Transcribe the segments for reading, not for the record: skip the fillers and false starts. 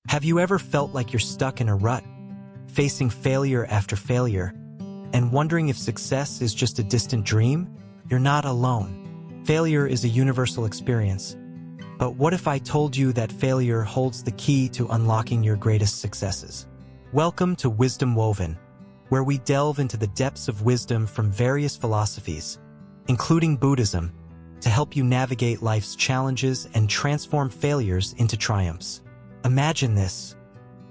Have you ever felt like you're stuck in a rut, facing failure after failure, and wondering if success is just a distant dream? You're not alone. Failure is a universal experience. But what if I told you that failure holds the key to unlocking your greatest successes? Welcome to Wisdom Woven, where we delve into the depths of wisdom from various philosophies, including Buddhism, to help you navigate life's challenges and transform failures into triumphs. Imagine this.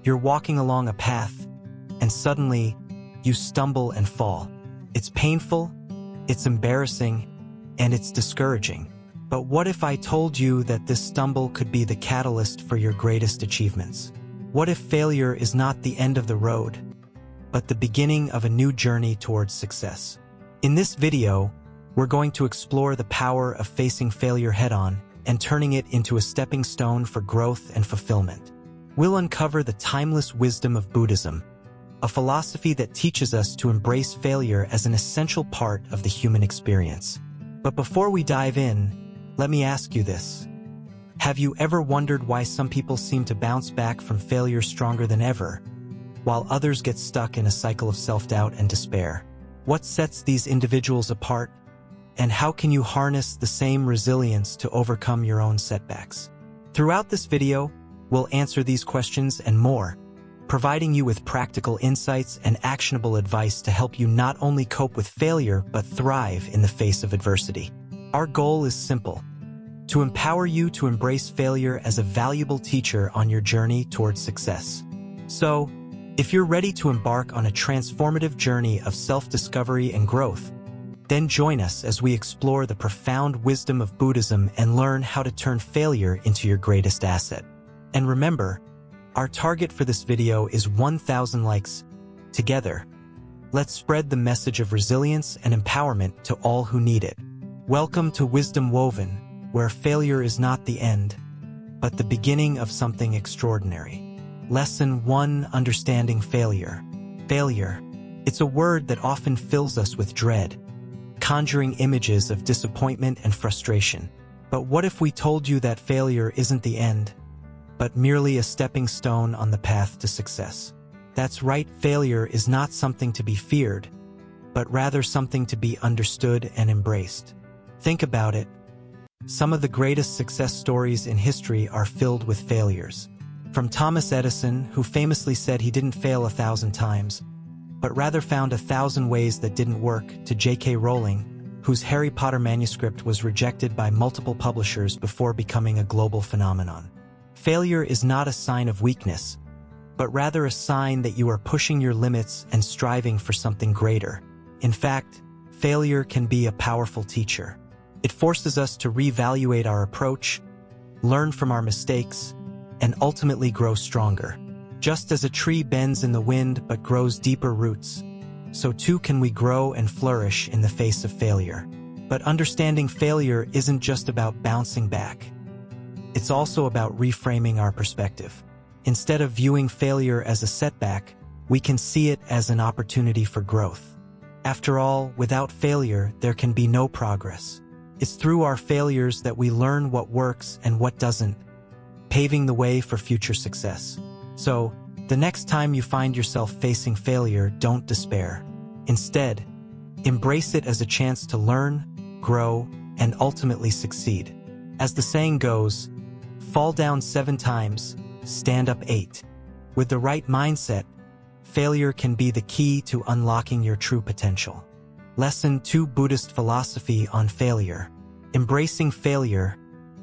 You're walking along a path, and suddenly, you stumble and fall. It's painful, it's embarrassing, and it's discouraging. But what if I told you that this stumble could be the catalyst for your greatest achievements? What if failure is not the end of the road, but the beginning of a new journey towards success? In this video, we're going to explore the power of facing failure head-on and turning it into a stepping stone for growth and fulfillment. We'll uncover the timeless wisdom of Buddhism, a philosophy that teaches us to embrace failure as an essential part of the human experience. But before we dive in, let me ask you this. Have you ever wondered why some people seem to bounce back from failure stronger than ever, while others get stuck in a cycle of self-doubt and despair? What sets these individuals apart? And how can you harness the same resilience to overcome your own setbacks? Throughout this video, we'll answer these questions and more, providing you with practical insights and actionable advice to help you not only cope with failure but thrive in the face of adversity. Our goal is simple: to empower you to embrace failure as a valuable teacher on your journey towards success. So, if you're ready to embark on a transformative journey of self-discovery and growth, then join us as we explore the profound wisdom of Buddhism and learn how to turn failure into your greatest asset. And remember, our target for this video is 1,000 likes. Together, let's spread the message of resilience and empowerment to all who need it. Welcome to Wisdom Woven, where failure is not the end, but the beginning of something extraordinary. Lesson 1: Understanding failure. Failure. It's a word that often fills us with dread, conjuring images of disappointment and frustration. But what if we told you that failure isn't the end, but merely a stepping stone on the path to success? That's right, failure is not something to be feared, but rather something to be understood and embraced. Think about it. Some of the greatest success stories in history are filled with failures. From Thomas Edison, who famously said he didn't fail 1,000 times, but rather found 1,000 ways that didn't work, to J.K. Rowling, whose Harry Potter manuscript was rejected by multiple publishers before becoming a global phenomenon. Failure is not a sign of weakness, but rather a sign that you are pushing your limits and striving for something greater. In fact, failure can be a powerful teacher. It forces us to reevaluate our approach, learn from our mistakes, and ultimately grow stronger. Just as a tree bends in the wind but grows deeper roots, so too can we grow and flourish in the face of failure. But understanding failure isn't just about bouncing back. It's also about reframing our perspective. Instead of viewing failure as a setback, we can see it as an opportunity for growth. After all, without failure, there can be no progress. It's through our failures that we learn what works and what doesn't, paving the way for future success. So, the next time you find yourself facing failure, don't despair. Instead, embrace it as a chance to learn, grow, and ultimately succeed. As the saying goes, fall down 7 times, stand up 8. With the right mindset, failure can be the key to unlocking your true potential. Lesson 2: Buddhist philosophy on failure. Embracing failure,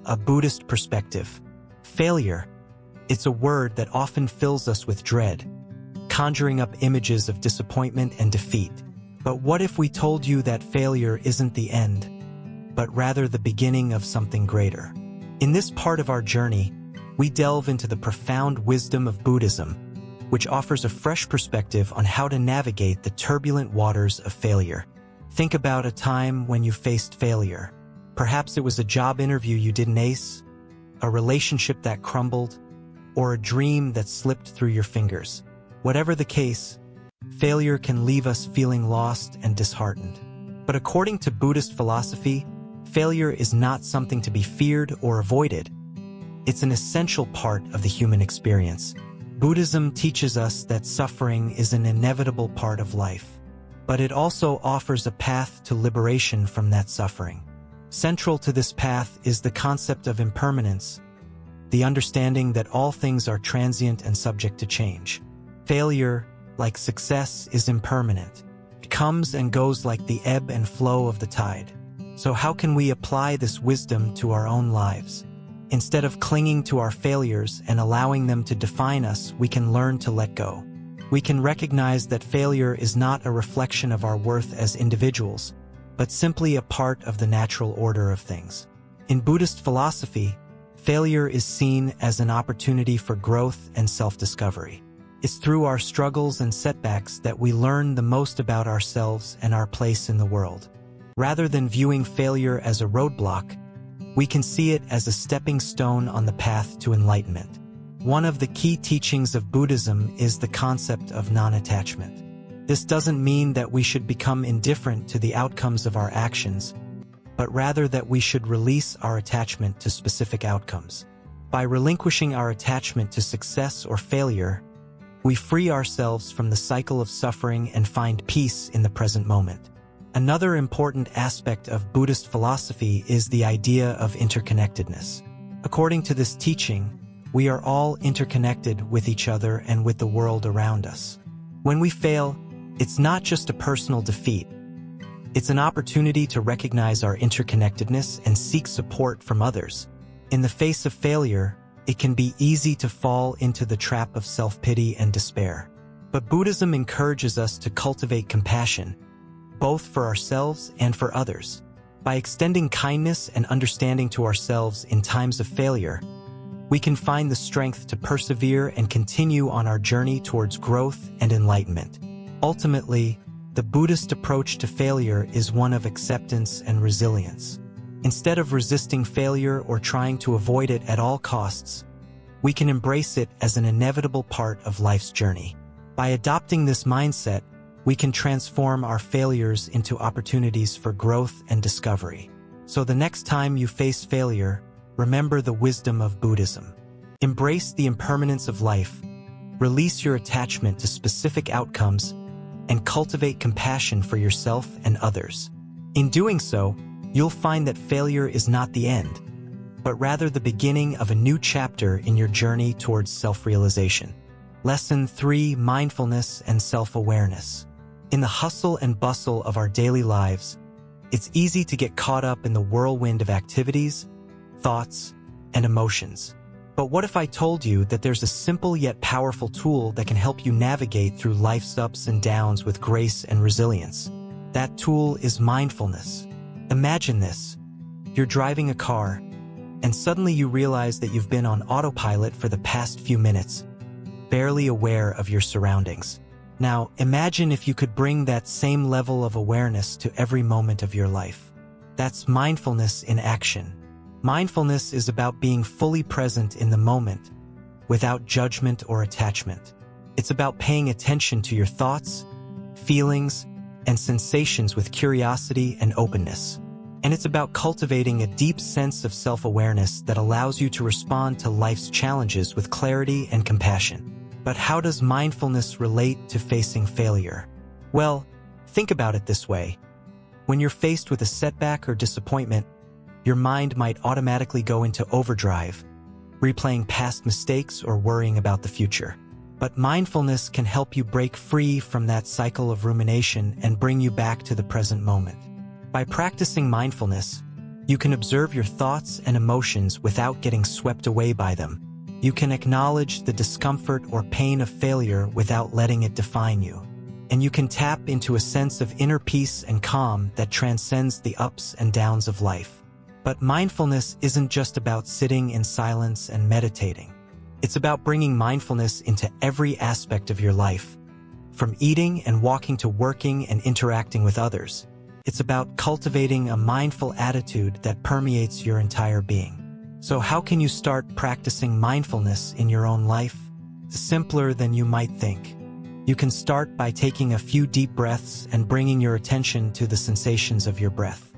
a Buddhist perspective. Failure. It's a word that often fills us with dread, conjuring up images of disappointment and defeat. But what if we told you that failure isn't the end, but rather the beginning of something greater? In this part of our journey, we delve into the profound wisdom of Buddhism, which offers a fresh perspective on how to navigate the turbulent waters of failure. Think about a time when you faced failure. Perhaps it was a job interview you didn't ace, a relationship that crumbled, or a dream that slipped through your fingers. Whatever the case, failure can leave us feeling lost and disheartened. But according to Buddhist philosophy, failure is not something to be feared or avoided, It's an essential part of the human experience. Buddhism teaches us that suffering is an inevitable part of life, but it also offers a path to liberation from that suffering. Central to this path is the concept of impermanence, the understanding that all things are transient and subject to change. Failure, like success, is impermanent. It comes and goes like the ebb and flow of the tide. So how can we apply this wisdom to our own lives? Instead of clinging to our failures and allowing them to define us, we can learn to let go. We can recognize that failure is not a reflection of our worth as individuals, but simply a part of the natural order of things. In Buddhist philosophy, failure is seen as an opportunity for growth and self-discovery. It's through our struggles and setbacks that we learn the most about ourselves and our place in the world. Rather than viewing failure as a roadblock, we can see it as a stepping stone on the path to enlightenment. One of the key teachings of Buddhism is the concept of non-attachment. This doesn't mean that we should become indifferent to the outcomes of our actions, but rather that we should release our attachment to specific outcomes. By relinquishing our attachment to success or failure, we free ourselves from the cycle of suffering and find peace in the present moment. Another important aspect of Buddhist philosophy is the idea of interconnectedness. According to this teaching, we are all interconnected with each other and with the world around us. When we fail, it's not just a personal defeat. It's an opportunity to recognize our interconnectedness and seek support from others. In the face of failure, it can be easy to fall into the trap of self-pity and despair. But Buddhism encourages us to cultivate compassion, both for ourselves and for others. By extending kindness and understanding to ourselves in times of failure, we can find the strength to persevere and continue on our journey towards growth and enlightenment. Ultimately, the Buddhist approach to failure is one of acceptance and resilience. Instead of resisting failure or trying to avoid it at all costs, we can embrace it as an inevitable part of life's journey. By adopting this mindset, we can transform our failures into opportunities for growth and discovery. So the next time you face failure, remember the wisdom of Buddhism. Embrace the impermanence of life, release your attachment to specific outcomes, and cultivate compassion for yourself and others. In doing so, you'll find that failure is not the end, but rather the beginning of a new chapter in your journey towards self-realization. Lesson 3: Mindfulness and Self-Awareness. In the hustle and bustle of our daily lives, it's easy to get caught up in the whirlwind of activities, thoughts, and emotions. But what if I told you that there's a simple yet powerful tool that can help you navigate through life's ups and downs with grace and resilience? That tool is mindfulness. Imagine this. You're driving a car, and suddenly you realize that you've been on autopilot for the past few minutes, barely aware of your surroundings. Now, imagine if you could bring that same level of awareness to every moment of your life. That's mindfulness in action. Mindfulness is about being fully present in the moment, without judgment or attachment. It's about paying attention to your thoughts, feelings, and sensations with curiosity and openness. And it's about cultivating a deep sense of self-awareness that allows you to respond to life's challenges with clarity and compassion. But how does mindfulness relate to facing failure? Well, think about it this way. When you're faced with a setback or disappointment, your mind might automatically go into overdrive, replaying past mistakes or worrying about the future. But mindfulness can help you break free from that cycle of rumination and bring you back to the present moment. By practicing mindfulness, you can observe your thoughts and emotions without getting swept away by them. You can acknowledge the discomfort or pain of failure without letting it define you. And you can tap into a sense of inner peace and calm that transcends the ups and downs of life. But mindfulness isn't just about sitting in silence and meditating. It's about bringing mindfulness into every aspect of your life, from eating and walking to working and interacting with others. It's about cultivating a mindful attitude that permeates your entire being. So how can you start practicing mindfulness in your own life? It's simpler than you might think. You can start by taking a few deep breaths and bringing your attention to the sensations of your breath.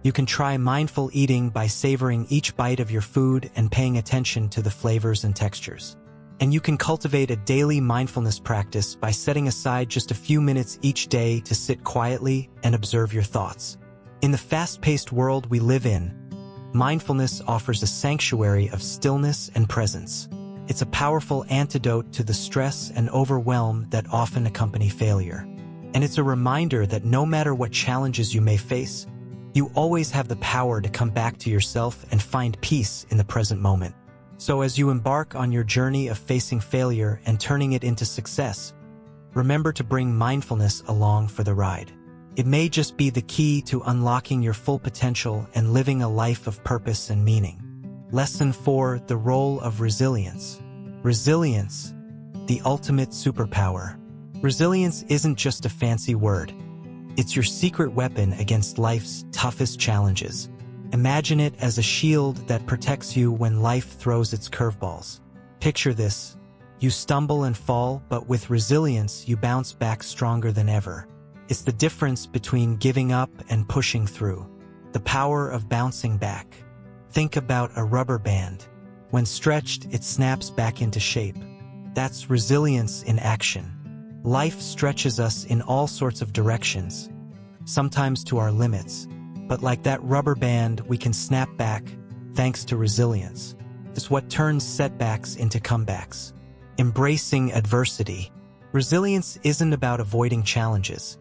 You can try mindful eating by savoring each bite of your food and paying attention to the flavors and textures. And you can cultivate a daily mindfulness practice by setting aside just a few minutes each day to sit quietly and observe your thoughts. In the fast-paced world we live in, mindfulness offers a sanctuary of stillness and presence. It's a powerful antidote to the stress and overwhelm that often accompany failure. And it's a reminder that no matter what challenges you may face, you always have the power to come back to yourself and find peace in the present moment. So as you embark on your journey of facing failure and turning it into success, remember to bring mindfulness along for the ride. It may just be the key to unlocking your full potential and living a life of purpose and meaning. Lesson 4: The role of resilience. Resilience, the ultimate superpower. Resilience isn't just a fancy word. It's your secret weapon against life's toughest challenges. Imagine it as a shield that protects you when life throws its curveballs. Picture this: you stumble and fall, but with resilience you bounce back stronger than ever. It's the difference between giving up and pushing through. The power of bouncing back. Think about a rubber band. When stretched, it snaps back into shape. That's resilience in action. Life stretches us in all sorts of directions, sometimes to our limits. But like that rubber band, we can snap back thanks to resilience. It's what turns setbacks into comebacks. Embracing adversity. Resilience isn't about avoiding challenges.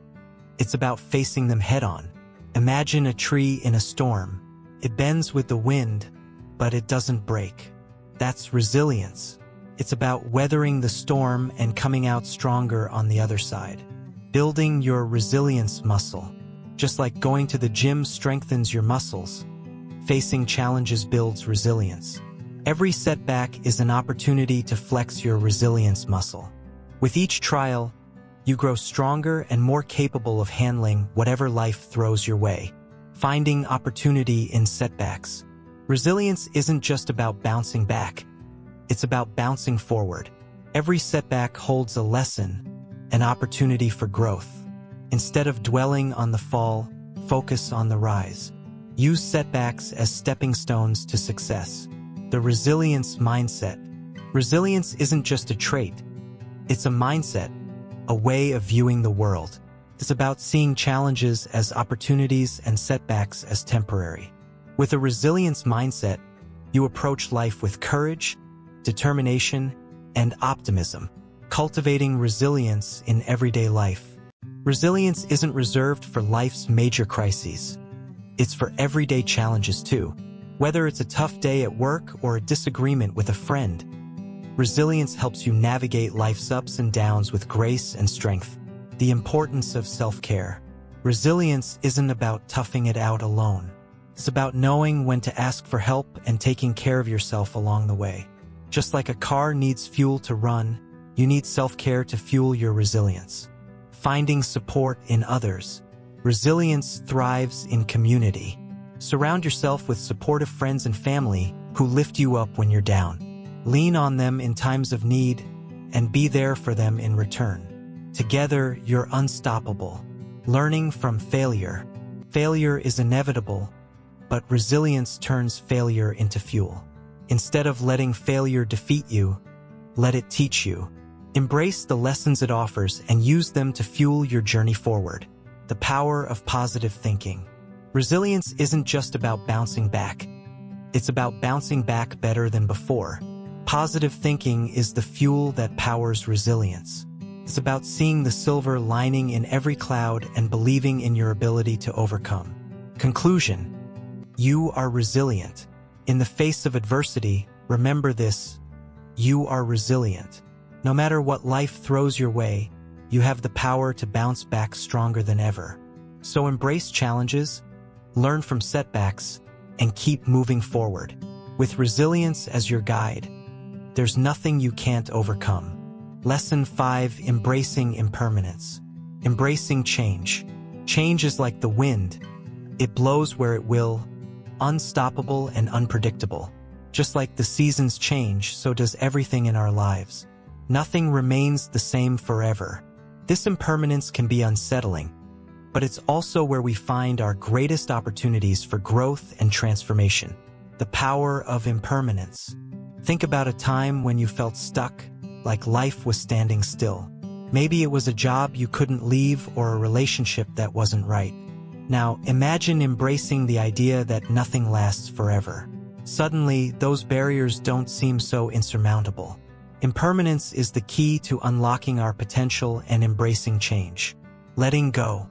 It's about facing them head-on. Imagine a tree in a storm. It bends with the wind, but it doesn't break. That's resilience. It's about weathering the storm and coming out stronger on the other side. Building your resilience muscle. Just like going to the gym strengthens your muscles, facing challenges builds resilience. Every setback is an opportunity to flex your resilience muscle. With each trial, you grow stronger and more capable of handling whatever life throws your way. Finding opportunity in setbacks. Resilience isn't just about bouncing back. It's about bouncing forward. Every setback holds a lesson, an opportunity for growth. Instead of dwelling on the fall, focus on the rise. Use setbacks as stepping stones to success. The resilience mindset. Resilience isn't just a trait. It's a mindset, a way of viewing the world. It's about seeing challenges as opportunities and setbacks as temporary. With a resilience mindset, you approach life with courage, determination, and optimism, cultivating resilience in everyday life. Resilience isn't reserved for life's major crises. It's for everyday challenges too. Whether it's a tough day at work or a disagreement with a friend, resilience helps you navigate life's ups and downs with grace and strength. The importance of self-care. Resilience isn't about toughing it out alone. It's about knowing when to ask for help and taking care of yourself along the way. Just like a car needs fuel to run, you need self-care to fuel your resilience. Finding support in others. Resilience thrives in community. Surround yourself with supportive friends and family who lift you up when you're down. Lean on them in times of need and be there for them in return. Together, you're unstoppable. Learning from failure. Failure is inevitable, but resilience turns failure into fuel. Instead of letting failure defeat you, let it teach you. Embrace the lessons it offers and use them to fuel your journey forward. The power of positive thinking. Resilience isn't just about bouncing back. It's about bouncing back better than before. Positive thinking is the fuel that powers resilience. It's about seeing the silver lining in every cloud and believing in your ability to overcome. Conclusion. You are resilient. In the face of adversity, remember this: you are resilient. No matter what life throws your way, you have the power to bounce back stronger than ever. So embrace challenges, learn from setbacks, and keep moving forward. With resilience as your guide, there's nothing you can't overcome. Lesson 5: Embracing impermanence. Embracing change. Change is like the wind. It blows where it will, unstoppable and unpredictable. Just like the seasons change, so does everything in our lives. Nothing remains the same forever. This impermanence can be unsettling, but it's also where we find our greatest opportunities for growth and transformation. The power of impermanence. Think about a time when you felt stuck, like life was standing still. Maybe it was a job you couldn't leave or a relationship that wasn't right. Now, imagine embracing the idea that nothing lasts forever. Suddenly, those barriers don't seem so insurmountable. Impermanence is the key to unlocking our potential and embracing change. Letting go.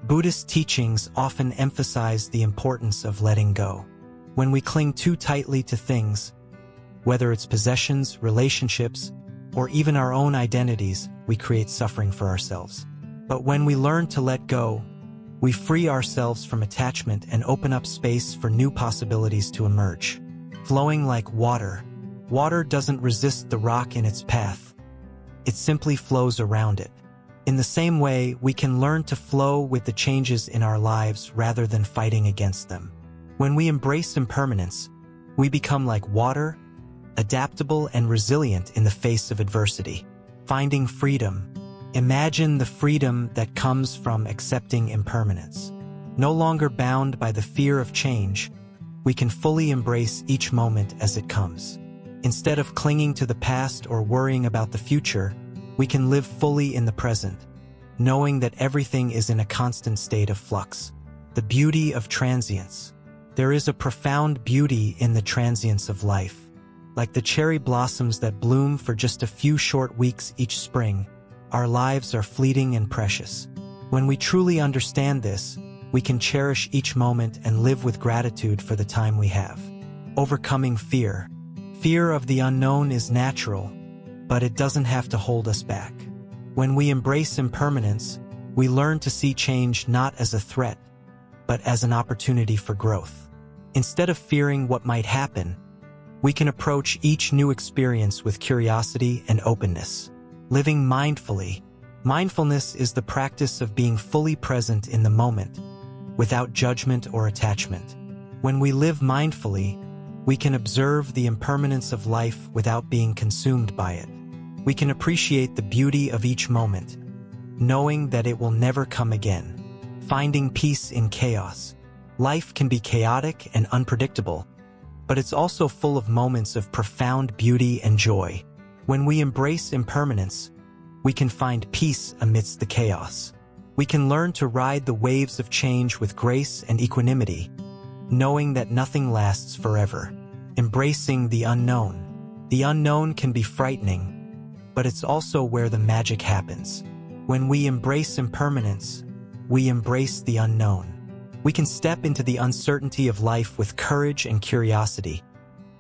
Buddhist teachings often emphasize the importance of letting go. When we cling too tightly to things, whether it's possessions, relationships, or even our own identities, we create suffering for ourselves. But when we learn to let go, we free ourselves from attachment and open up space for new possibilities to emerge. Flowing like water. Water doesn't resist the rock in its path. It simply flows around it. In the same way, we can learn to flow with the changes in our lives rather than fighting against them. When we embrace impermanence, we become like water, adaptable and resilient in the face of adversity. Finding freedom. Imagine the freedom that comes from accepting impermanence. No longer bound by the fear of change, we can fully embrace each moment as it comes. Instead of clinging to the past or worrying about the future, we can live fully in the present, knowing that everything is in a constant state of flux. The beauty of transience. There is a profound beauty in the transience of life. Like the cherry blossoms that bloom for just a few short weeks each spring, our lives are fleeting and precious. When we truly understand this, we can cherish each moment and live with gratitude for the time we have. Overcoming fear. Fear of the unknown is natural, but it doesn't have to hold us back. When we embrace impermanence, we learn to see change not as a threat, but as an opportunity for growth. Instead of fearing what might happen, we can approach each new experience with curiosity and openness. Living mindfully. Mindfulness is the practice of being fully present in the moment, without judgment or attachment. When we live mindfully, we can observe the impermanence of life without being consumed by it. We can appreciate the beauty of each moment, knowing that it will never come again. Finding peace in chaos. Life can be chaotic and unpredictable, but it's also full of moments of profound beauty and joy. When we embrace impermanence, we can find peace amidst the chaos. We can learn to ride the waves of change with grace and equanimity, knowing that nothing lasts forever. Embracing the unknown. The unknown can be frightening, but it's also where the magic happens. When we embrace impermanence, we embrace the unknown. We can step into the uncertainty of life with courage and curiosity,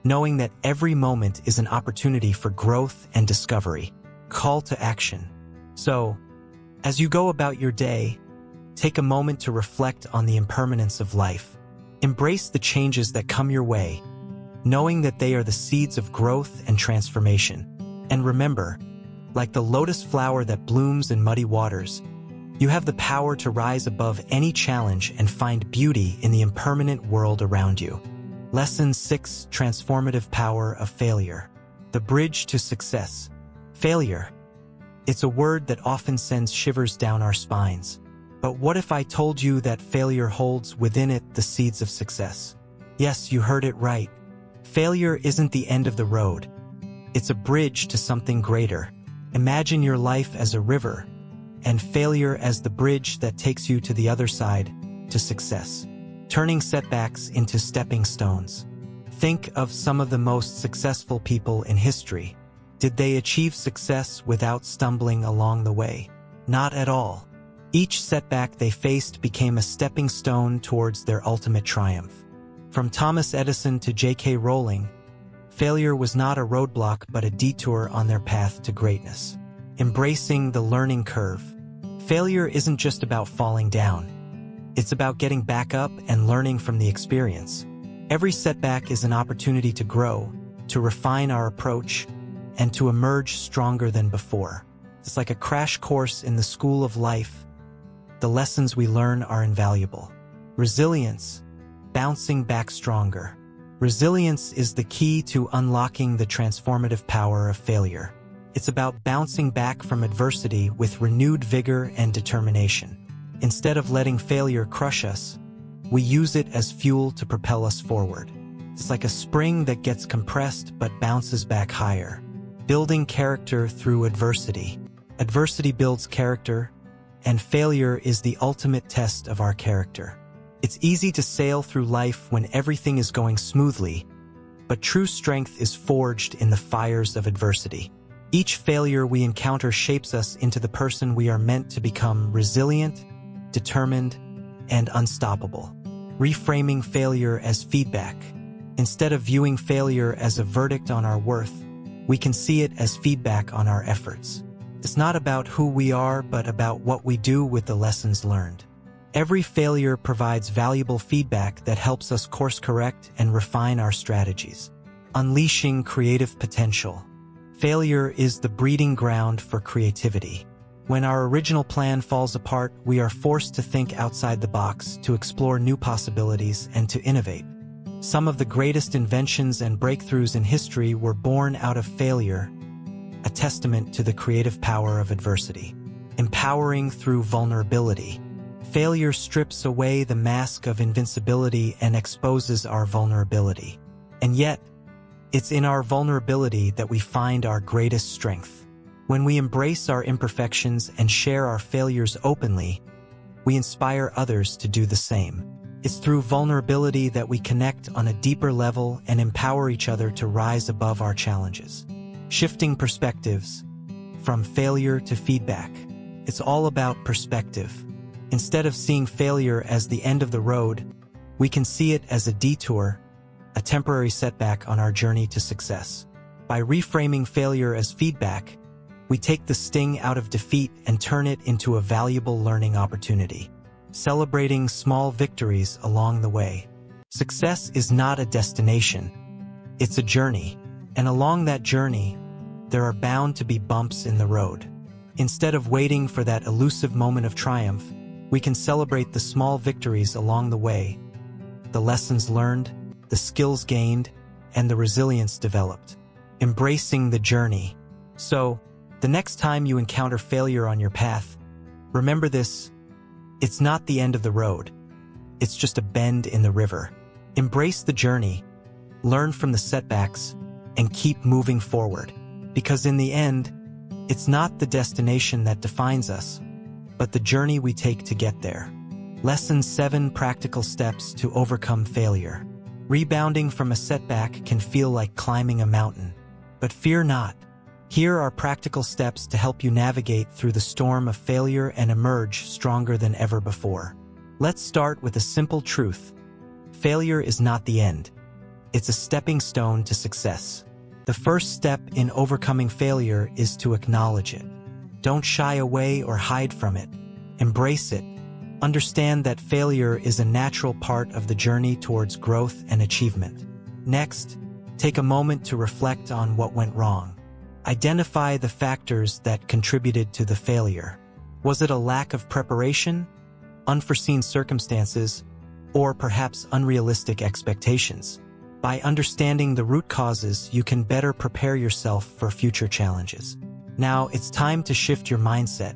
knowing that every moment is an opportunity for growth and discovery. Call to action. So, as you go about your day, take a moment to reflect on the impermanence of life. Embrace the changes that come your way, knowing that they are the seeds of growth and transformation. And remember, like the lotus flower that blooms in muddy waters, you have the power to rise above any challenge and find beauty in the impermanent world around you. Lesson 6: Transformative Power of Failure. The bridge to success. Failure. It's a word that often sends shivers down our spines. But what if I told you that failure holds within it the seeds of success? Yes, you heard it right. Failure isn't the end of the road. It's a bridge to something greater. Imagine your life as a river, and failure as the bridge that takes you to the other side, to success. Turning setbacks into stepping stones. Think of some of the most successful people in history. Did they achieve success without stumbling along the way? Not at all. Each setback they faced became a stepping stone towards their ultimate triumph. From Thomas Edison to J.K. Rowling, failure was not a roadblock but a detour on their path to greatness. Embracing the learning curve. Failure isn't just about falling down. It's about getting back up and learning from the experience. Every setback is an opportunity to grow, to refine our approach, and to emerge stronger than before. It's like a crash course in the school of life. The lessons we learn are invaluable. Resilience. Bouncing back stronger. Resilience is the key to unlocking the transformative power of failure. It's about bouncing back from adversity with renewed vigor and determination. Instead of letting failure crush us, we use it as fuel to propel us forward. It's like a spring that gets compressed but bounces back higher. Building character through adversity. Adversity builds character, and failure is the ultimate test of our character. It's easy to sail through life when everything is going smoothly, but true strength is forged in the fires of adversity. Each failure we encounter shapes us into the person we are meant to become: resilient, determined, and unstoppable. Reframing failure as feedback. Instead of viewing failure as a verdict on our worth, we can see it as feedback on our efforts. It's not about who we are, but about what we do with the lessons learned. Every failure provides valuable feedback that helps us course correct and refine our strategies. Unleashing creative potential. Failure is the breeding ground for creativity. When our original plan falls apart, we are forced to think outside the box, to explore new possibilities, and to innovate. Some of the greatest inventions and breakthroughs in history were born out of failure, a testament to the creative power of adversity. Empowering through vulnerability. Failure strips away the mask of invincibility and exposes our vulnerability. And yet, it's in our vulnerability that we find our greatest strength. When we embrace our imperfections and share our failures openly, we inspire others to do the same. It's through vulnerability that we connect on a deeper level and empower each other to rise above our challenges. Shifting perspectives. From failure to feedback. It's all about perspective. Instead of seeing failure as the end of the road, we can see it as a detour, a temporary setback on our journey to success. By reframing failure as feedback, we take the sting out of defeat and turn it into a valuable learning opportunity. Celebrating small victories along the way. Success is not a destination, it's a journey. And along that journey, there are bound to be bumps in the road. Instead of waiting for that elusive moment of triumph, we can celebrate the small victories along the way, the lessons learned, the skills gained, and the resilience developed. Embracing the journey. So, the next time you encounter failure on your path, remember this: it's not the end of the road. It's just a bend in the river. Embrace the journey, learn from the setbacks, and keep moving forward. Because in the end, it's not the destination that defines us, but the journey we take to get there. Lesson 7: Practical steps to overcome failure. Rebounding from a setback can feel like climbing a mountain. But fear not. Here are practical steps to help you navigate through the storm of failure and emerge stronger than ever before. Let's start with a simple truth. Failure is not the end. It's a stepping stone to success. The first step in overcoming failure is to acknowledge it. Don't shy away or hide from it. Embrace it. Understand that failure is a natural part of the journey towards growth and achievement. Next, take a moment to reflect on what went wrong. Identify the factors that contributed to the failure. Was it a lack of preparation, unforeseen circumstances, or perhaps unrealistic expectations? By understanding the root causes, you can better prepare yourself for future challenges. Now, it's time to shift your mindset.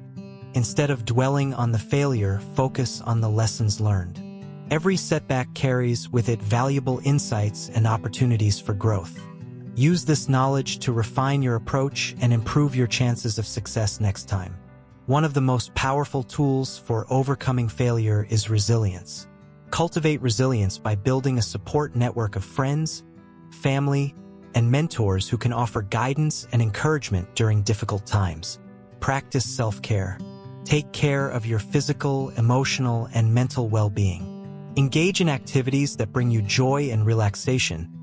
Instead of dwelling on the failure, focus on the lessons learned. Every setback carries with it valuable insights and opportunities for growth. Use this knowledge to refine your approach and improve your chances of success next time. One of the most powerful tools for overcoming failure is resilience. Cultivate resilience by building a support network of friends, family, and mentors who can offer guidance and encouragement during difficult times. Practice self-care. Take care of your physical, emotional, and mental well-being. Engage in activities that bring you joy and relaxation,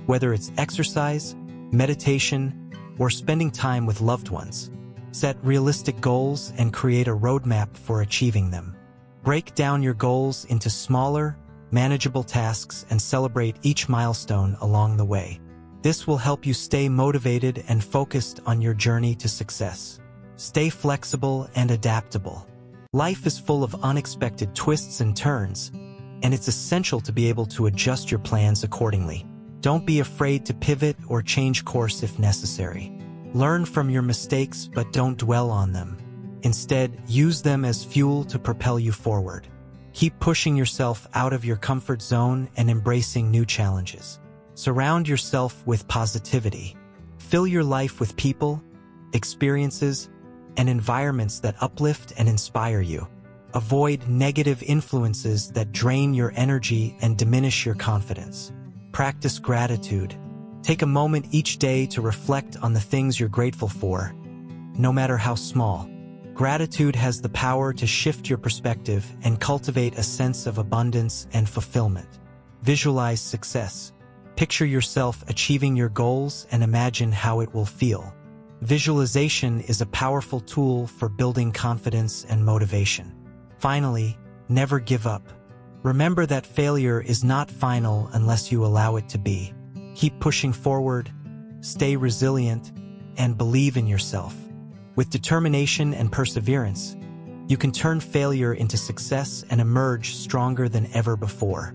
whether it's exercise, meditation, or spending time with loved ones. Set realistic goals and create a roadmap for achieving them. Break down your goals into smaller, manageable tasks and celebrate each milestone along the way. This will help you stay motivated and focused on your journey to success. Stay flexible and adaptable. Life is full of unexpected twists and turns, and it's essential to be able to adjust your plans accordingly. Don't be afraid to pivot or change course if necessary. Learn from your mistakes, but don't dwell on them. Instead, use them as fuel to propel you forward. Keep pushing yourself out of your comfort zone and embracing new challenges. Surround yourself with positivity. Fill your life with people, experiences, and environments that uplift and inspire you. Avoid negative influences that drain your energy and diminish your confidence. Practice gratitude. Take a moment each day to reflect on the things you're grateful for, no matter how small. Gratitude has the power to shift your perspective and cultivate a sense of abundance and fulfillment. Visualize success. Picture yourself achieving your goals and imagine how it will feel. Visualization is a powerful tool for building confidence and motivation. Finally, never give up. Remember that failure is not final unless you allow it to be. Keep pushing forward, stay resilient, and believe in yourself. With determination and perseverance, you can turn failure into success and emerge stronger than ever before.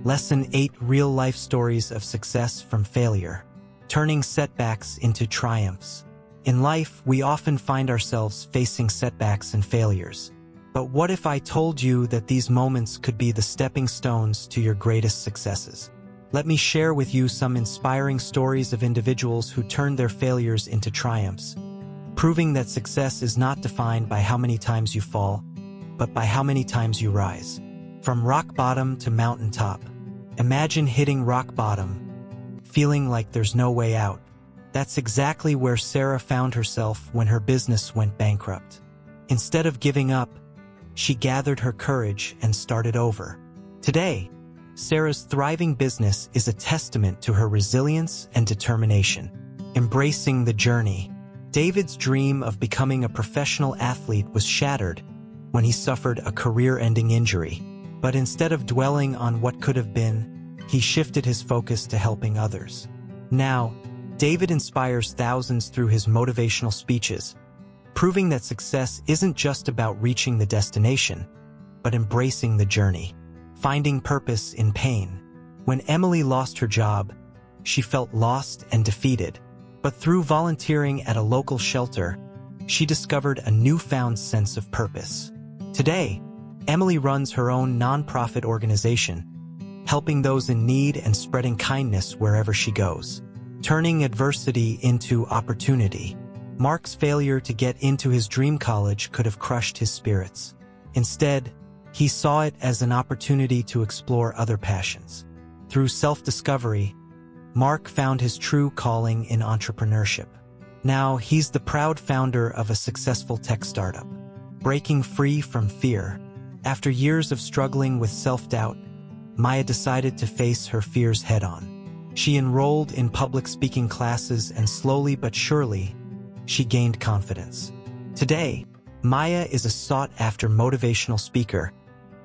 Lesson 8: Real-life stories of success from failure. Turning setbacks into triumphs. In life, we often find ourselves facing setbacks and failures. But what if I told you that these moments could be the stepping stones to your greatest successes? Let me share with you some inspiring stories of individuals who turned their failures into triumphs, proving that success is not defined by how many times you fall, but by how many times you rise. From rock bottom to mountaintop. Imagine hitting rock bottom, feeling like there's no way out. That's exactly where Sarah found herself when her business went bankrupt. Instead of giving up, she gathered her courage and started over. Today, Sarah's thriving business is a testament to her resilience and determination. Embracing the journey. David's dream of becoming a professional athlete was shattered when he suffered a career-ending injury. But instead of dwelling on what could have been, he shifted his focus to helping others. Now, David inspires thousands through his motivational speeches, proving that success isn't just about reaching the destination, but embracing the journey. Finding purpose in pain. When Emily lost her job, she felt lost and defeated. But through volunteering at a local shelter, she discovered a newfound sense of purpose. Today, Emily runs her own nonprofit organization, helping those in need and spreading kindness wherever she goes. Turning adversity into opportunity. Mark's failure to get into his dream college could have crushed his spirits. Instead, he saw it as an opportunity to explore other passions. Through self-discovery, Mark found his true calling in entrepreneurship. Now, he's the proud founder of a successful tech startup. Breaking free from fear. After years of struggling with self-doubt, Maya decided to face her fears head-on. She enrolled in public speaking classes and slowly but surely, she gained confidence. Today, Maya is a sought-after motivational speaker,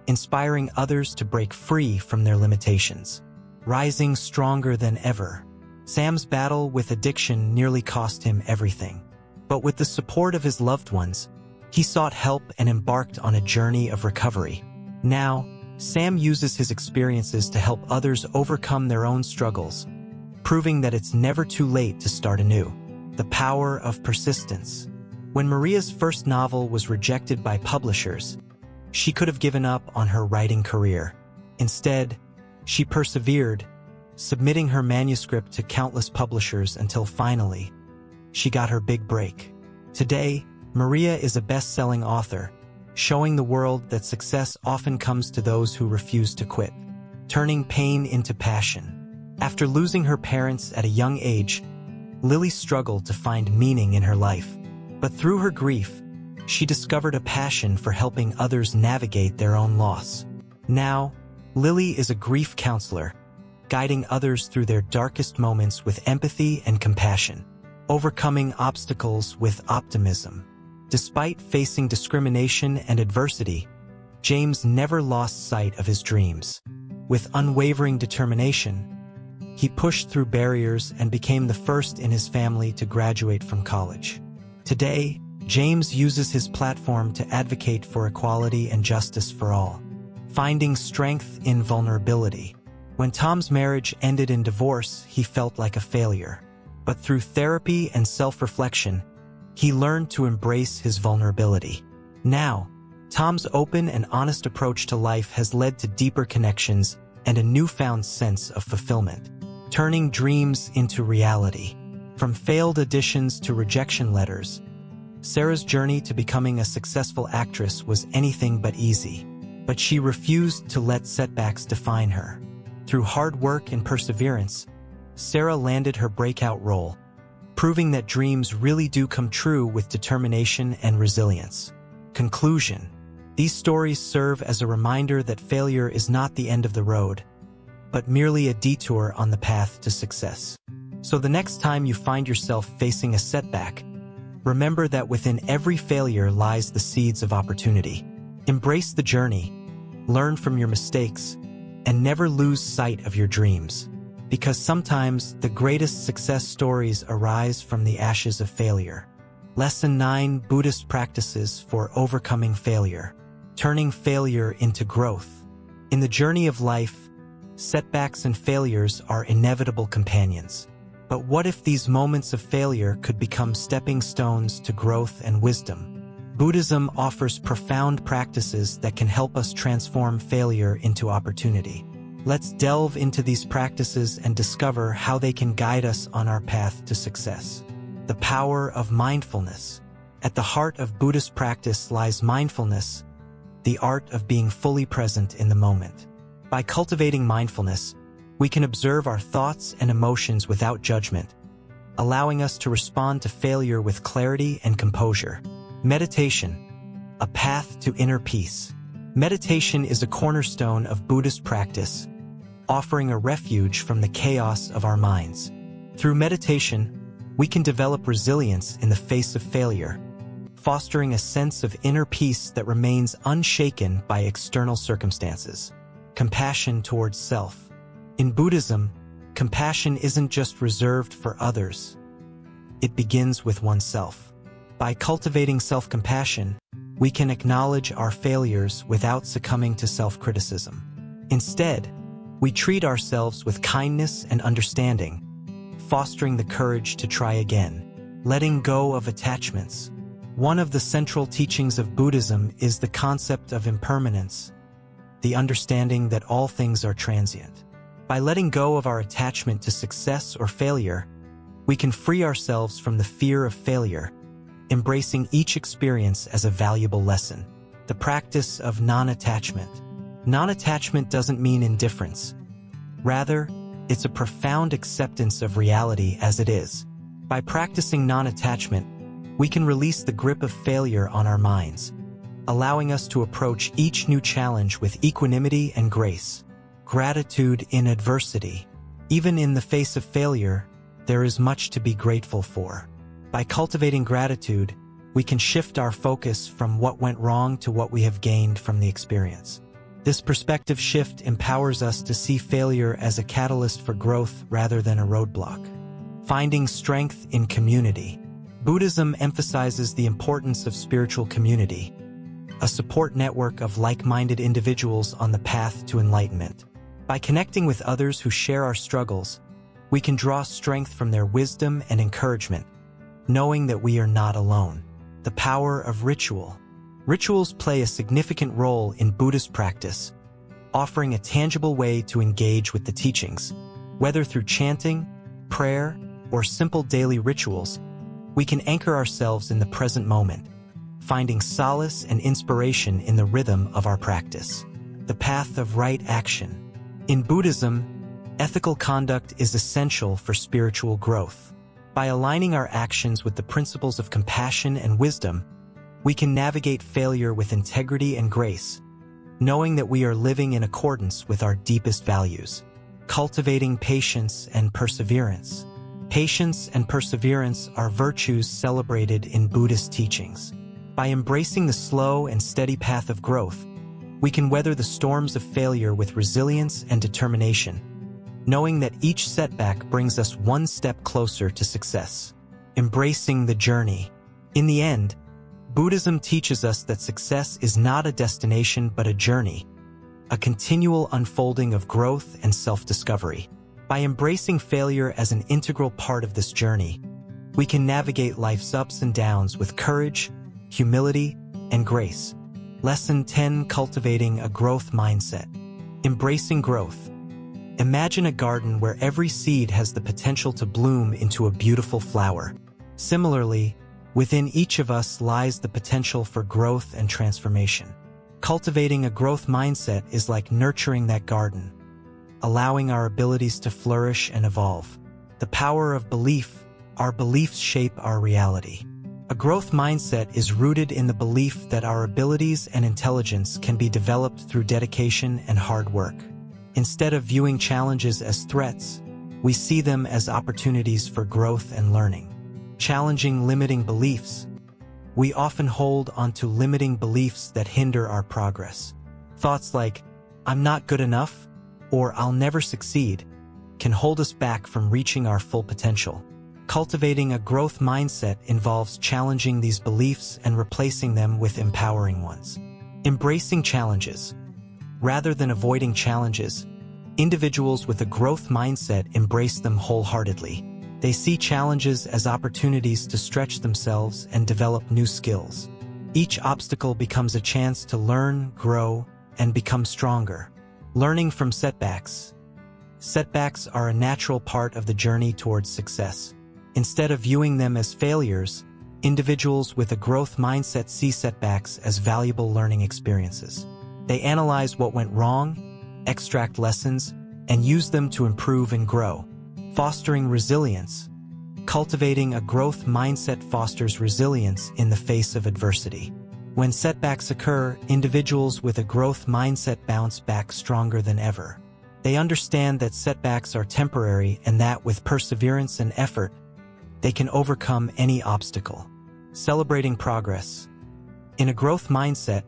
inspiring others to break free from their limitations. Rising stronger than ever. Sam's battle with addiction nearly cost him everything. But with the support of his loved ones, he sought help and embarked on a journey of recovery. Now, Sam uses his experiences to help others overcome their own struggles, proving that it's never too late to start anew. The power of persistence. When Maria's first novel was rejected by publishers, she could have given up on her writing career. Instead, she persevered, submitting her manuscript to countless publishers until finally, she got her big break. Today, Maria is a best-selling author, showing the world that success often comes to those who refuse to quit. Turning pain into passion. After losing her parents at a young age, Lily struggled to find meaning in her life. But through her grief, she discovered a passion for helping others navigate their own loss. Now, Lily is a grief counselor, guiding others through their darkest moments with empathy and compassion, overcoming obstacles with optimism. Despite facing discrimination and adversity, James never lost sight of his dreams. With unwavering determination, he pushed through barriers and became the first in his family to graduate from college. Today, James uses his platform to advocate for equality and justice for all, finding strength in vulnerability. When Tom's marriage ended in divorce, he felt like a failure. But through therapy and self-reflection, he learned to embrace his vulnerability. Now, Tom's open and honest approach to life has led to deeper connections and a newfound sense of fulfillment, turning dreams into reality. From failed auditions to rejection letters, Sarah's journey to becoming a successful actress was anything but easy, but she refused to let setbacks define her. Through hard work and perseverance, Sarah landed her breakout role, proving that dreams really do come true with determination and resilience. Conclusion: these stories serve as a reminder that failure is not the end of the road, but merely a detour on the path to success. So the next time you find yourself facing a setback, remember that within every failure lies the seeds of opportunity. Embrace the journey, learn from your mistakes, and never lose sight of your dreams. Because sometimes the greatest success stories arise from the ashes of failure. Lesson 9: Buddhist practices for overcoming failure. Turning failure into growth. In the journey of life, setbacks and failures are inevitable companions. But what if these moments of failure could become stepping stones to growth and wisdom? Buddhism offers profound practices that can help us transform failure into opportunity. Let's delve into these practices and discover how they can guide us on our path to success. The power of mindfulness. At the heart of Buddhist practice lies mindfulness, the art of being fully present in the moment. By cultivating mindfulness, we can observe our thoughts and emotions without judgment, allowing us to respond to failure with clarity and composure. Meditation, a path to inner peace. Meditation is a cornerstone of Buddhist practice, offering a refuge from the chaos of our minds. Through meditation, we can develop resilience in the face of failure, fostering a sense of inner peace that remains unshaken by external circumstances. Compassion towards self. In Buddhism, compassion isn't just reserved for others. It begins with oneself. By cultivating self-compassion, we can acknowledge our failures without succumbing to self-criticism. Instead, we treat ourselves with kindness and understanding, fostering the courage to try again. Letting go of attachments. One of the central teachings of Buddhism is the concept of impermanence, the understanding that all things are transient. By letting go of our attachment to success or failure, we can free ourselves from the fear of failure, embracing each experience as a valuable lesson. The practice of non-attachment. Non-attachment doesn't mean indifference. Rather, it's a profound acceptance of reality as it is. By practicing non-attachment, we can release the grip of failure on our minds, allowing us to approach each new challenge with equanimity and grace. Gratitude in adversity. Even in the face of failure, there is much to be grateful for. By cultivating gratitude, we can shift our focus from what went wrong to what we have gained from the experience. This perspective shift empowers us to see failure as a catalyst for growth rather than a roadblock. Finding strength in community. Buddhism emphasizes the importance of spiritual community, a support network of like-minded individuals on the path to enlightenment. By connecting with others who share our struggles, we can draw strength from their wisdom and encouragement, knowing that we are not alone. The power of ritual. Rituals play a significant role in Buddhist practice, offering a tangible way to engage with the teachings. Whether through chanting, prayer, or simple daily rituals, we can anchor ourselves in the present moment, finding solace and inspiration in the rhythm of our practice. The path of right action. In Buddhism, ethical conduct is essential for spiritual growth. By aligning our actions with the principles of compassion and wisdom, we can navigate failure with integrity and grace, knowing that we are living in accordance with our deepest values. Cultivating patience and perseverance. Patience and perseverance are virtues celebrated in Buddhist teachings. By embracing the slow and steady path of growth, we can weather the storms of failure with resilience and determination, knowing that each setback brings us one step closer to success. Embracing the journey. In the end, Buddhism teaches us that success is not a destination but a journey, a continual unfolding of growth and self-discovery. By embracing failure as an integral part of this journey, we can navigate life's ups and downs with courage, humility, and grace. Lesson 10: Cultivating a Growth Mindset. Embracing growth. Imagine a garden where every seed has the potential to bloom into a beautiful flower. Similarly, within each of us lies the potential for growth and transformation. Cultivating a growth mindset is like nurturing that garden, allowing our abilities to flourish and evolve. The power of belief. Our beliefs shape our reality. A growth mindset is rooted in the belief that our abilities and intelligence can be developed through dedication and hard work. Instead of viewing challenges as threats, we see them as opportunities for growth and learning. Challenging limiting beliefs. We often hold onto limiting beliefs that hinder our progress. Thoughts like, "I'm not good enough," or "I'll never succeed," can hold us back from reaching our full potential. Cultivating a growth mindset involves challenging these beliefs and replacing them with empowering ones. Embracing challenges. Rather than avoiding challenges, individuals with a growth mindset embrace them wholeheartedly. They see challenges as opportunities to stretch themselves and develop new skills. Each obstacle becomes a chance to learn, grow, and become stronger. Learning from setbacks. Setbacks are a natural part of the journey towards success. Instead of viewing them as failures, individuals with a growth mindset see setbacks as valuable learning experiences. They analyze what went wrong, extract lessons, and use them to improve and grow. Fostering resilience. Cultivating a growth mindset fosters resilience in the face of adversity. When setbacks occur, individuals with a growth mindset bounce back stronger than ever. They understand that setbacks are temporary and that with perseverance and effort, they can overcome any obstacle. Celebrating progress. In a growth mindset,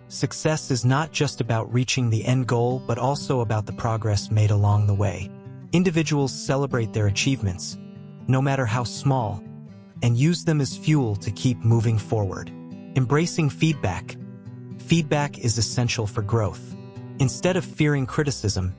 success is not just about reaching the end goal but also about the progress made along the way. Individuals celebrate their achievements, no matter how small, and use them as fuel to keep moving forward. Embracing feedback. Feedback is essential for growth. Instead of fearing criticism,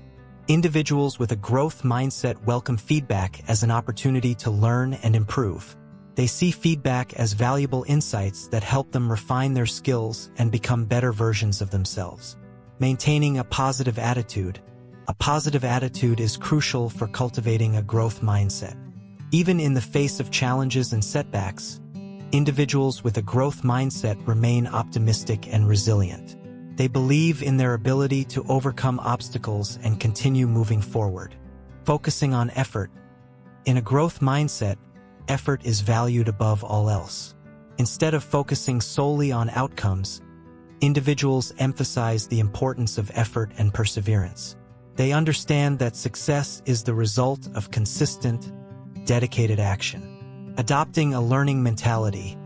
individuals with a growth mindset welcome feedback as an opportunity to learn and improve. They see feedback as valuable insights that help them refine their skills and become better versions of themselves. Maintaining a positive attitude. A positive attitude is crucial for cultivating a growth mindset. Even in the face of challenges and setbacks, individuals with a growth mindset remain optimistic and resilient. They believe in their ability to overcome obstacles and continue moving forward. Focusing on effort. In a growth mindset, effort is valued above all else. Instead of focusing solely on outcomes, individuals emphasize the importance of effort and perseverance. They understand that success is the result of consistent, dedicated action. Adopting a learning mentality.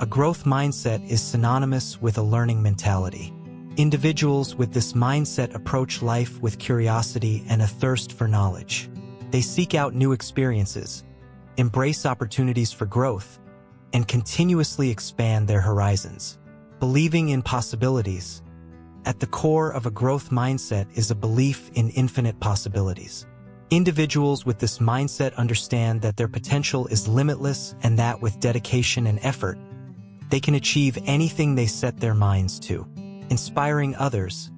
A growth mindset is synonymous with a learning mentality. Individuals with this mindset approach life with curiosity and a thirst for knowledge. They seek out new experiences, embrace opportunities for growth, and continuously expand their horizons. Believing in possibilities. At the core of a growth mindset is a belief in infinite possibilities. Individuals with this mindset understand that their potential is limitless and that with dedication and effort, they can achieve anything they set their minds to. Inspiring others.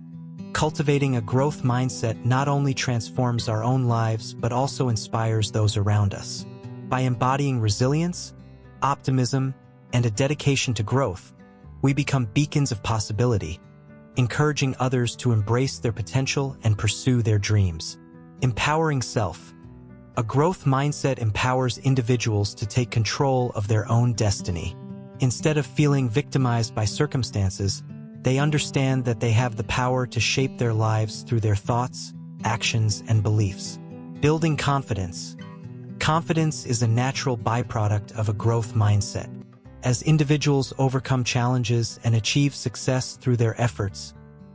Cultivating a growth mindset not only transforms our own lives but also inspires those around us. By embodying resilience, optimism, and a dedication to growth, we become beacons of possibility, encouraging others to embrace their potential and pursue their dreams. Empowering self. A growth mindset empowers individuals to take control of their own destiny. Instead of feeling victimized by circumstances, they understand that they have the power to shape their lives through their thoughts, actions, and beliefs. Building confidence. Confidence is a natural byproduct of a growth mindset. As individuals overcome challenges and achieve success through their efforts,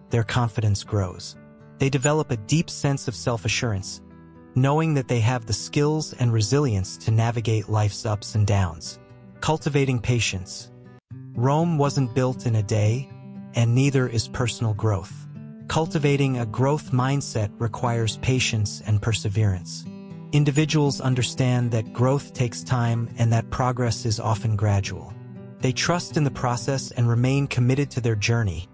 their confidence grows. They develop a deep sense of self-assurance, knowing that they have the skills and resilience to navigate life's ups and downs. Cultivating patience. Rome wasn't built in a day, and neither is personal growth. Cultivating a growth mindset requires patience and perseverance. Individuals understand that growth takes time and that progress is often gradual. They trust in the process and remain committed to their journey,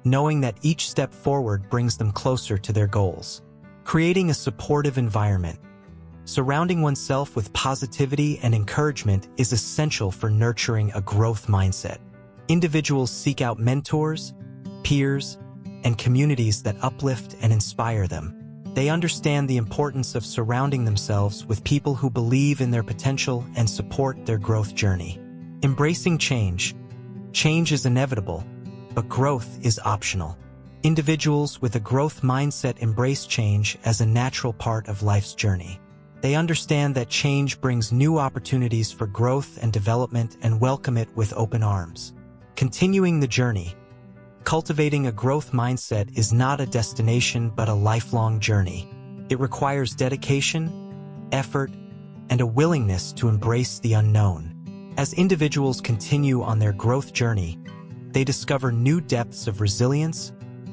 knowing that each step forward brings them closer to their goals. Creating a supportive environment. Surrounding oneself with positivity and encouragement is essential for nurturing a growth mindset. Individuals seek out mentors, peers, and communities that uplift and inspire them. They understand the importance of surrounding themselves with people who believe in their potential and support their growth journey. Embracing change. Change is inevitable, but growth is optional. Individuals with a growth mindset embrace change as a natural part of life's journey. They understand that change brings new opportunities for growth and development and welcome it with open arms. Continuing the journey. Cultivating a growth mindset is not a destination but a lifelong journey. It requires dedication, effort, and a willingness to embrace the unknown. As individuals continue on their growth journey, they discover new depths of resilience,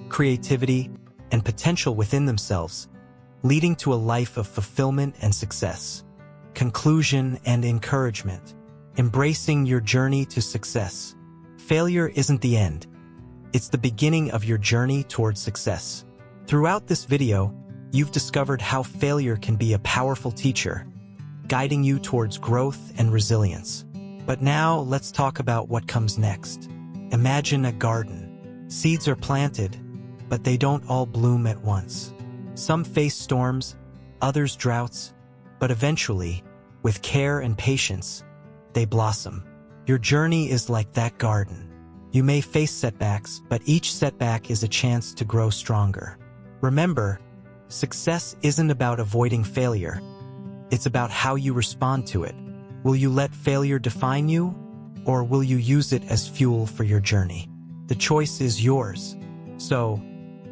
creativity, and potential within themselves, leading to a life of fulfillment and success. Conclusion and encouragement. Embracing your journey to success. Failure isn't the end. It's the beginning of your journey towards success. Throughout this video, you've discovered how failure can be a powerful teacher, guiding you towards growth and resilience. But now, let's talk about what comes next. Imagine a garden. Seeds are planted, but they don't all bloom at once. Some face storms, others droughts, but eventually, with care and patience, they blossom. Your journey is like that garden. You may face setbacks, but each setback is a chance to grow stronger. Remember, success isn't about avoiding failure. It's about how you respond to it. Will you let failure define you, or will you use it as fuel for your journey? The choice is yours. So,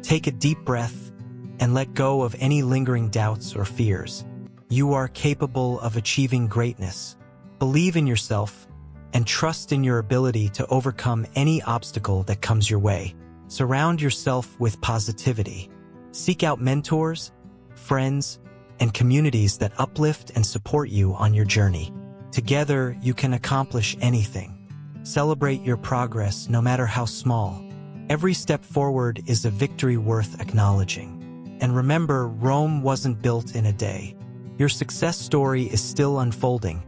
take a deep breath and let go of any lingering doubts or fears. You are capable of achieving greatness. Believe in yourself and trust in your ability to overcome any obstacle that comes your way. Surround yourself with positivity. Seek out mentors, friends, and communities that uplift and support you on your journey. Together, you can accomplish anything. Celebrate your progress, no matter how small. Every step forward is a victory worth acknowledging. And remember, Rome wasn't built in a day. Your success story is still unfolding,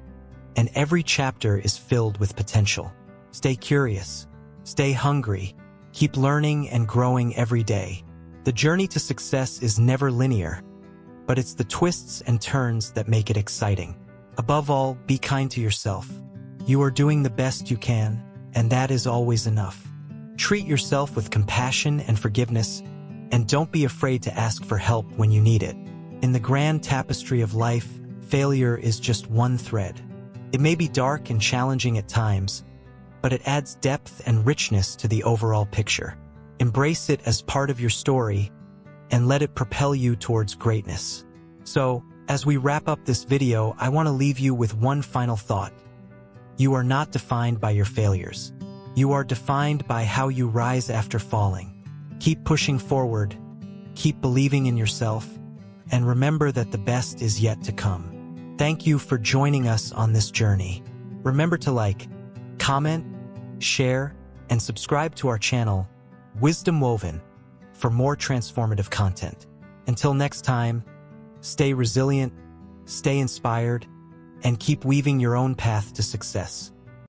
and every chapter is filled with potential. Stay curious, stay hungry, keep learning and growing every day. The journey to success is never linear, but it's the twists and turns that make it exciting. Above all, be kind to yourself. You are doing the best you can, and that is always enough. Treat yourself with compassion and forgiveness, and don't be afraid to ask for help when you need it. In the grand tapestry of life, failure is just one thread. It may be dark and challenging at times, but it adds depth and richness to the overall picture. Embrace it as part of your story and let it propel you towards greatness. So, as we wrap up this video, I want to leave you with one final thought. You are not defined by your failures. You are defined by how you rise after falling. Keep pushing forward, keep believing in yourself, and remember that the best is yet to come. Thank you for joining us on this journey. Remember to like, comment, share, and subscribe to our channel, Wisdom Woven, for more transformative content. Until next time, stay resilient, stay inspired, and keep weaving your own path to success.